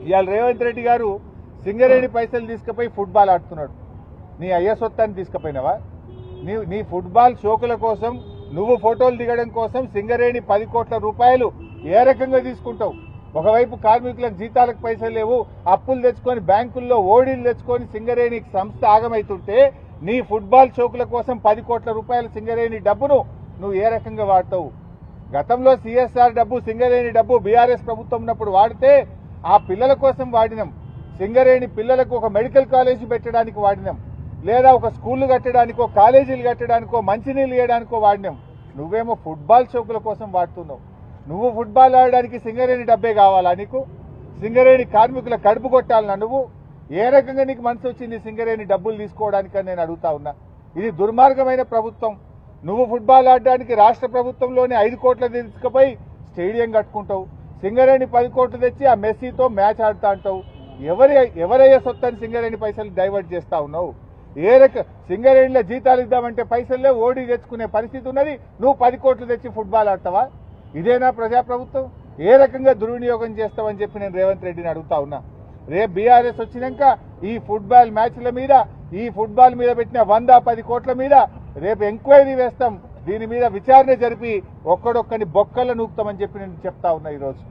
ఇవాళ రేవంత్ రెడ్డి గారు సింగరేణి పైసలు తీసుకుపోయి ఫుట్బాల్ ఆడుతున్నాడు. నీ అయ్య సొత్తాన్ని తీసుకుపోయినావా? నీ ఫుట్బాల్ షోకుల కోసం నువ్వు ఫోటోలు దిగడం కోసం సింగరేణి 10 కోట్ల రూపాయలు ఏ రకంగా తీసుకుంటావు? ఒకవైపు కార్మికులకు జీతాలకు పైసలు లేవు, అప్పులు తెచ్చుకొని బ్యాంకుల్లో ఓడీలు తెచ్చుకొని సింగరేణి సంస్థ ఆగమైతుంటే నీ ఫుట్బాల్ షోకుల కోసం 10 కోట్ల రూపాయల సింగరేణి డబ్బును నువ్వు ఏ రకంగా వాడతావు? గతంలో సిఎస్ఆర్ డబ్బు, సింగరేణి డబ్బు బీఆర్ఎస్ ప్రభుత్వం ఉన్నప్పుడు వాడితే ఆ పిల్లల కోసం వాడినాం. సింగరేణి పిల్లలకు ఒక మెడికల్ కాలేజీ పెట్టడానికి వాడినాం, లేదా ఒక స్కూళ్లు కట్టడానికో కాలేజీలు కట్టడానికో మంచినీళ్ళు ఇవ్వడానికో వాడినాం. నువ్వేమో ఫుట్బాల్ షోకుల కోసం వాడుతున్నావు. నువ్వు ఫుట్బాల్ ఆడడానికి సింగరేణి డబ్బే కావాలా నీకు? సింగరేణి కార్మికుల కడుపు కొట్టాలన్నా నువ్వు? ఏ రకంగా నీకు మనసు వచ్చింది సింగరేణి డబ్బులు తీసుకోవడానికని నేను అడుగుతా ఉన్నా. ఇది దుర్మార్గమైన ప్రభుత్వం. నువ్వు ఫుట్బాల్ ఆడడానికి రాష్ట్ర ప్రభుత్వంలోనే 5 కోట్ల తీసుకుపోయి స్టేడియం కట్టుకుంటావు, సింగరేణి 10 కోట్లు తెచ్చి ఆ మెస్సీతో మ్యాచ్ ఆడుతా అంటావు. ఎవరయ్యే సొత్తని సింగరేణి పైసలు డైవర్ట్ చేస్తా ఉన్నావు? సింగరేణిలో జీతాలు ఇద్దామంటే పైసల్లే ఓడి తెచ్చుకునే పరిస్థితి ఉన్నది, నువ్వు 10 కోట్లు తెచ్చి ఫుట్బాల్ ఆడతావా? ఇదేనా ప్రజాప్రభుత్వం? ఏ రకంగా దుర్వినియోగం చేస్తావని చెప్పి నేను రేవంత్ రెడ్డిని అడుగుతా ఉన్నా. రేపు బీఆర్ఎస్ వచ్చినాక ఈ ఫుట్బాల్ మ్యాచ్ల మీద, ఈ ఫుట్బాల్ మీద పెట్టిన 110 కోట్ల మీద రేపు ఎంక్వైరీ వేస్తాం. దీని మీద విచారణ జరిపి ఒక్కడొక్కని బొక్కల నూపుతామని చెప్పి నేను చెప్తా ఉన్నా ఈరోజు.